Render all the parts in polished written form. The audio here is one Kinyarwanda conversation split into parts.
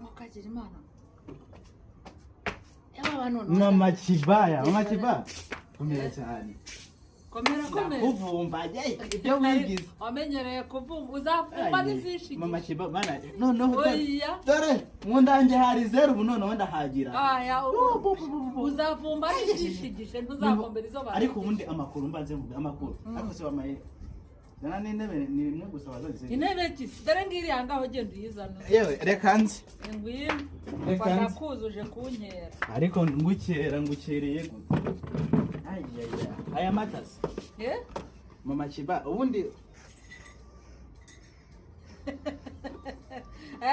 mukagira imana y'abantu mama kibaya komera cyane komera kuvumba ibyo wigize wamenyereye kuvumba uzavumba n'izishiki mama kibaya bana noneho dore mundange hari 0 ubu noneho ndahagira uzavumba n'izishigije ntuzakombera izo bana ariko ubundi amakuru mbanze mvuga amakuru ariko se bamaye dana n'intebe ni imwe gusa bazogize intebe kisi dore ngiri yangaho genda uyizana yewe reka nzi ngwino reka kuzuje kunkera ariko ngukereye aya matasi mama kiba ubundi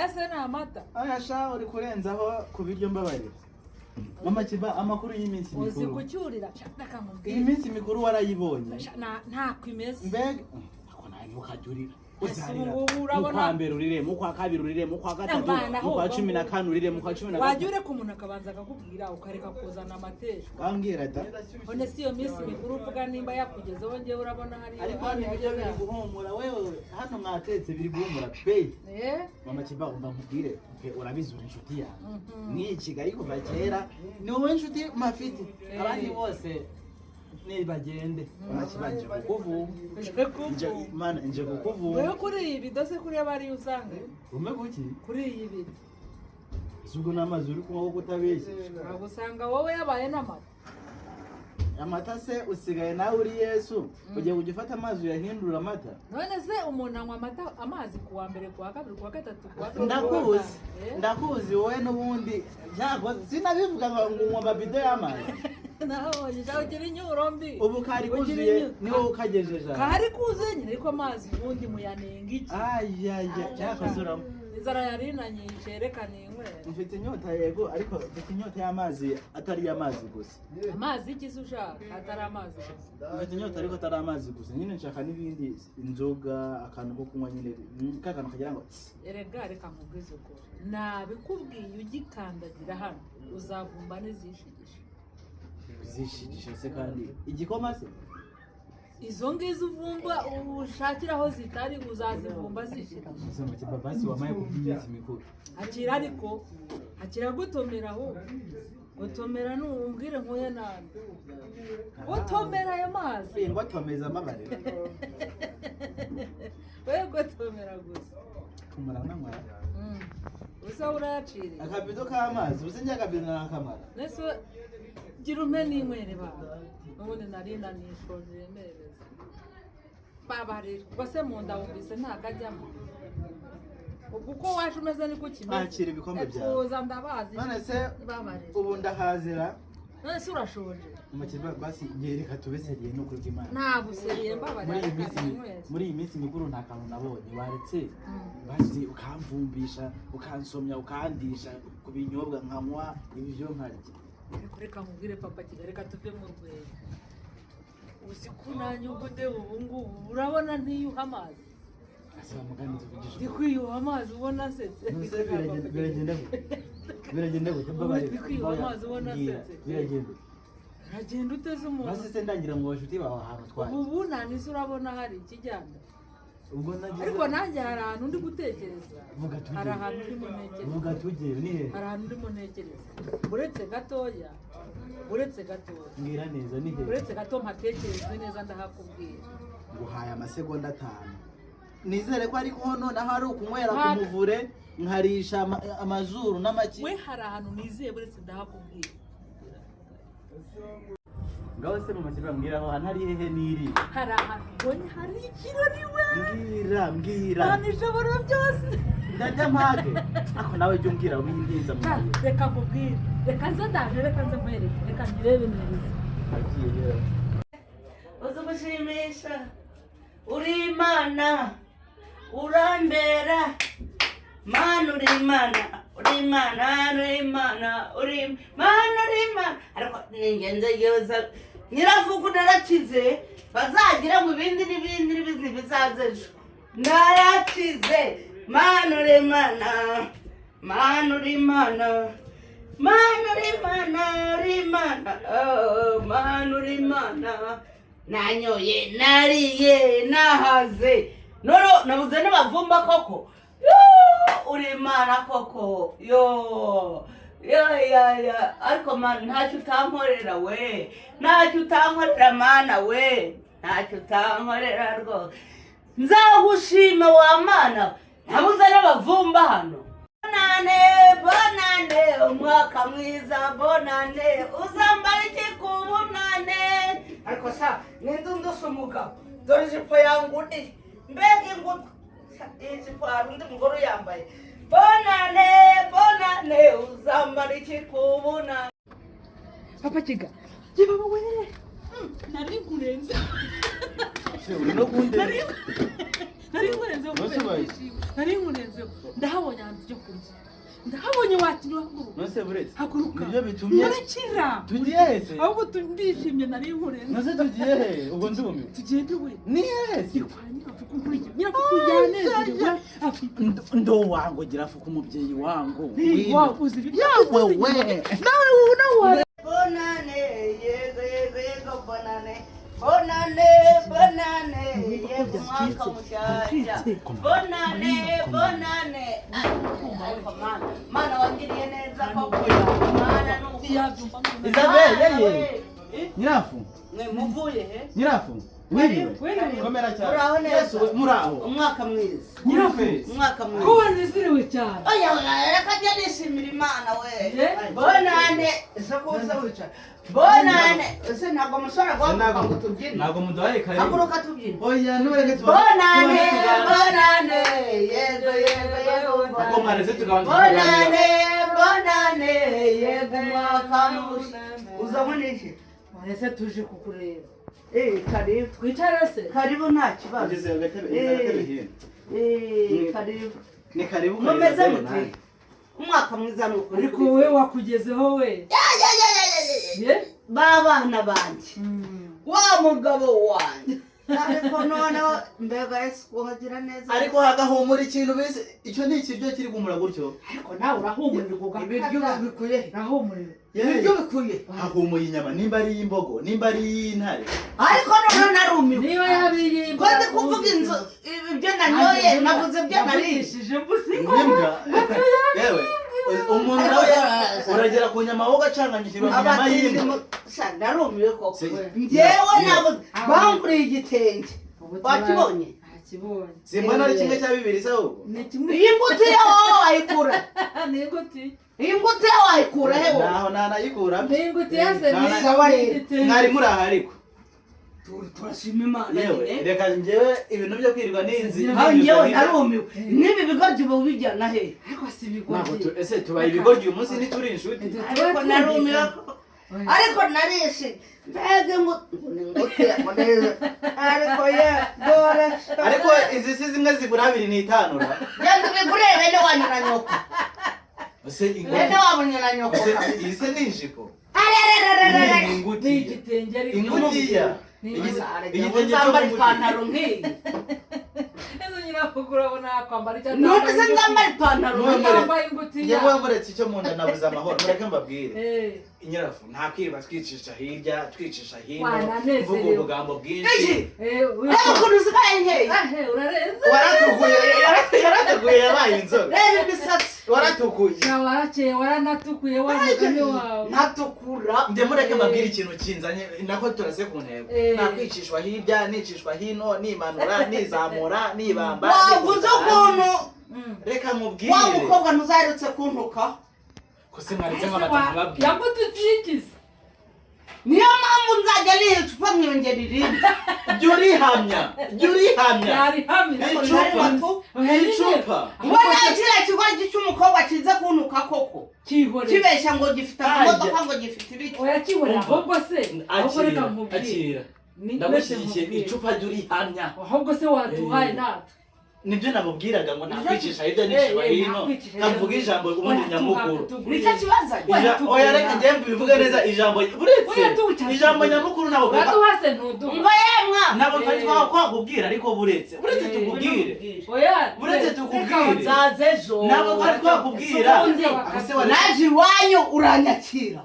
ese na mata aya sha uri kurenzaho kubiryo mbabarira mama kiba amakuru y'iminsi mikuru uzi kucyurira shaka mubwira iminsi mikuru warayibonye nta kwimeze mbega ako nayo ukajurira mukwambere urire mukwa kabiri urire mukwa gatatu mukwa 14 urire mukwa 14 wajure ku muntu akabanza akakubwira ukareka kuzana amatesho bambwira da one si yo minsi mikuru uvuga nimba yakugezeho ngiye urabona hari ariko nibyo biri guhumura wewe hano mwatetse biri guhumura pe mama kiba umva nkubwire urabizura inshuti yawe ni Kigali kuva kera ni wowe inshuti mafiti abandi bose ni bagende bakibanje kukuvuma mana nje kukuvuma wewe kuri ibi dose kuri abari usanga ume kuki kuri ibi zugo namazi uri kunywa kutabeshye agusanga wowe yabaye n'amata amata se usigaye nawe uri Yesu ugiye kugifata amazi uyahindura amata none se umuntu anywa amata amazi kuwa mbere kuwa kabiri kuwa gatatu kuwa ndakuzi wowe n'ubundi ntago sinabivuga ngo unywa babido y'amazi naho nyaho kiri nyurombi ubu kari kuzuye niwo ukagejeje kari kuzuye nyine ariko amazi ubundi muyanenga iki cyakazuramo inzara yarinanye yerekana inkwe mfite inyota yego ariko mfite inyota y'amazi atari y'amazi gusa amazi ikizu ushaka atari amazi mfite inyota ariko atari amazi gusa nyine nshaka n'ibindi inzoga akantu ko kunywa nyine kakantu kagira ngo erega reka nkubwize uko nabikubwiye ugikandagira hano uzavumba zishigisha se kandi igikoma se izo ngizo uvumba ushakiraho zitari uzazivumba zishigisha izo makiba basi wamaye kubyiza mikuru akira ariko akira gutomera aho gutomera numbwire nkoye nani gutomera ayo mazi ngwatomeza amabare wewe gutomera gusa kumara namara usa urayaciriye akabido k'amazi usenye akabido n'akamara nese gira umpe n'inywere baba ubundi narinda nishoje remereza babarira bose mu nda wumvise ntakajyamo uko waje umeze niko kimeze nakira ibikombe byawe kuza ndabazi none se ubu ndahazira none se urashoje amakiba basi yereka tubeseriye no kuri Imana ntabuseriye mbabarira muri iyi minsi mikuru nta kantu nabonye waretse basi ukamvumbisha ukansomya ukandisha ku binyobwa nkanywa ibyo nkarya reka nkubwire Papa Kigali reka tuve mu rwego uzi ko nanyugude ubu ngubu urabona ntiyuha amazi asaba mugani tuvugisha ndi kwiyuha amazi ubona nsetse biragenda gute mbabarira ndi kwiyuha amazi ubona nsetse biragenda uteze umuntu basi se ndagira ngo bashuti bawe ahantu twaje ubu nanize urabona hari ikijyana ariko nanjye hari ahantu ndi gutekereza hari ahantu ndimo ntekereza vuga tujye ni he hari ahantu ndimo ntekereza uretse gatoya mbwira neza ni he uretse gato mpatekereze neza ndahakubwira nguhaye amasegonda 5 nizere ko ariko hono naho ari ukunywera ku muvure nkarisha amazuru n'amaki we hari ahantu nizeye uretse ndahakubwira ngaho se mu makiba mbwiraho ntari hehe niri hari ahantu mbonye hari ikirori we mbwira nishobora byose ndajya mpage ako nawe jya umbwira windinza mu reka nkubwire reka nze ndaje reka nze nkwereke reka nirebe neza agiye uzi gushimisha uri Imana urambera mana uri Imana ariko ningenze yoza Nyirafuku narakize bazagira mu bindi n'ibindi bizaze narakize mana uri Imana nanyoye nariye nahaze noro nabuze n'abavumba koko uri Imana koko yo ariko mana ntacyo utankorera we ntacyo utankorera mana we ntacyo utankorera rwose nzagushime wa mana ntabuze n'abavumba hano bonane umwaka mwiza bonane uzambara iki ku bunane ariko sa nindundusha umugabo dore ijipo yangu ni mbega ingutu ijipo hari undi mugore yambaye bonane uzambara iki ku bunane Papa Kigali baba we nari nkurenze nari nkurenze ndahabonye hanze cyo kurya ndahabonye watiro nose buretse haguruka nibyo bitumye murekira tugiye hese ahubwo tumbishimye nari nkurenze nose tugiye he ubwo ndumiwe tugende we ni hese Nyirafuku nkurije Nyirafuku yanezerewe ndo wangu Nyirafuku umubyeyi wangu wabuze ibiryo wewe nawe bonane yego bonane yego mwaka mushyashya bonane mana wangiriye neza koko mana yabyumva Isabelle yeye Nyirafu muvuye he Nyirafu wiriwe komera cyane muraho neza muraho umwaka mwiza Nyirafu umwaka mwiza ko wanezerewe cyane oya reka jya nishimira Imana we bonane isakuza wicara bonane ese ntabwo mushobora guhaguruka ngo tubyine ntabwo muduhaye kare haguruka tubyine oya nureke bonane yego ubwo mwareze tugabanza bonane yego umwaka mushya uzabona iki ese tuje kukureba karibu twicare se karibu nta kibazo ugeze agatebe karibu ni karibu mumeze mute umwaka mwiza ni ukuri ariko wowe wakugezeho we babana banjye wa mugabo wanjye ariko noneho mbega Yesu kuhagira neza ariko hagahumura ikintu bise icyo ni ikiryo kiri gumura gutyo ariko nawe urahumurirwa ugakata ibiryo bikuye urahumurirwa ibiryo bikuye hahumuye inyama nimba ari y'imbogo nimba ari y'intare ariko noneho narumiwe niba yabiye ko ndi kuvuga inzu ibyo nanyoye navuze ibyo narishije imbwa yewe umuntu nawe uragera ku nyama wowe ugacanganyikirwa mu nyama y'imbwa narumiwe koko njyewe ntabwo banguriye igitenge wakibonye ntakibonye simbona ari kimwe cya bibiri se ahubwo iyi mbuto yawe wayikura ni inguti iyi mbuto yawe wayikura he wowe naho nanayikura ni inguti yase mwari muri aha ariko turashima Imana yewe reka njyewe ibintu byo kwirirwa n'inzi njyewe narumiwe n'ibi bigoryi uba ubijyana he ariko si ibigoryi ese tubaye ibigoryi uyu munsi ntituri inshuti ariko narumiwe ariko narishimye mbega ingute ariko ye dore ariko izi si zimwe zigura 2.5 ra genda ubigure bene wanyu na nyoko bene wabonye na nyoko iyi se ni ijipo ni igitenge ariko ingutiya igitenge cyambara ipantaro nk'iyi ezo Nyirafuku urabona yakwambara icyo none se nzambara ipantaro yambaye ingutiya yewe wamuretse icyo mu nda nabuze amahoro mureke mbabwire Nyirafu nta kwirirwa twicisha hirya twicisha hino mvuga ubugambo bwinshi ukuntu usigaye nkeye urarenze yaratukuye yabaye inzoga reba imisatsi waratukuye warakeye waranatukuye wa mugani wawe ntatukura njye mureke mbabwire ikintu kinzanye nako turase ku ntego nakwicishwa hirya nicishwa hino nimanura nizamura nibamba wavuze ukuntu reka mubwire wa mukobwa ntuzaherutse kuntuka kose mwaretse nk'abatatu babwire yamututikiza niyo mpamvu nzajya niha icupa nkiyongera irindi jya urihamya yarihamye icupa ubona kiriya kigoryi cy'umukobwa kize kuntuka koko kibeshya ngo gifite amamodoka ngo gifite ibiki oya kibona ahubwo se ahubwo reka nkubwire ndagushyigikiye icupa jya urihamya ahubwo se watuhaye natwe nibyo namubwiraga ngo nakwicisha hirya n'icishwa hino kavuga ijambo ubundi nyamukuru nicyo kibazo oya reka njye bivuge neza ijambo uretse ijambo nyamukuru ntabwo waduhase ntuduha umva yemwa ntabwo twakubwira ariko buretse tukubwire buretse tukubwire zaze ejo ntabwo twari twakubwira naje iwanyu uranyakira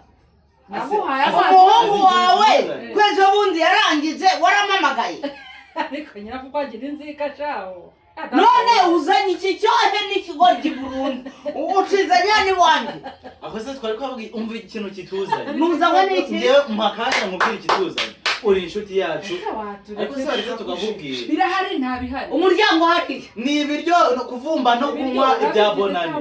namuhaye umuhungu wawe kwejo bundi yarangije waramamagaye ariko Nyirafuku agira inzika cawo none uzanye iki cyohe n'ikigoryi burundu ucizanye n'iwanjye aho se twari kwabwiye umva ikintu kituzanye nuzanywe n'iki ngewe mpakanya nkubwira ikituzanye uri inshuti yacu ariko se ariko tukakubwira birahari nta bihari umuryango hariya ni ibiryo no kuvumba no kunywa ibya bonane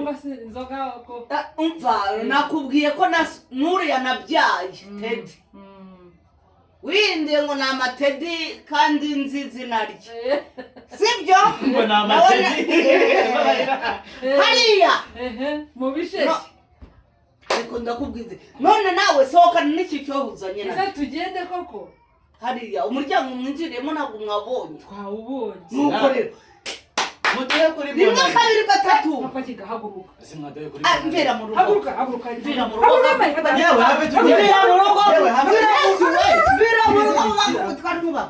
umva nakubwiye ko n'uriya nabyaye Teddy winde ngo ni amatedi kandi nzi izina rye sibyo ngo ni amatedi hariya mu bisheke ariko ndakubwize none nawe sohokana n'iki cyohuzanye ese tugende koko hariya umuryango mwinjiriyemo ntabwo mwabonye twawubonye nuko rero mutuye kuri rimwe kabiri gatatu Papa Kigahaguruka simwadoye kuri mvira mu rugo haguruka mvira mu rugo yewe have tugende mvira mu rugo yewe have mvira mu rugo twari tuba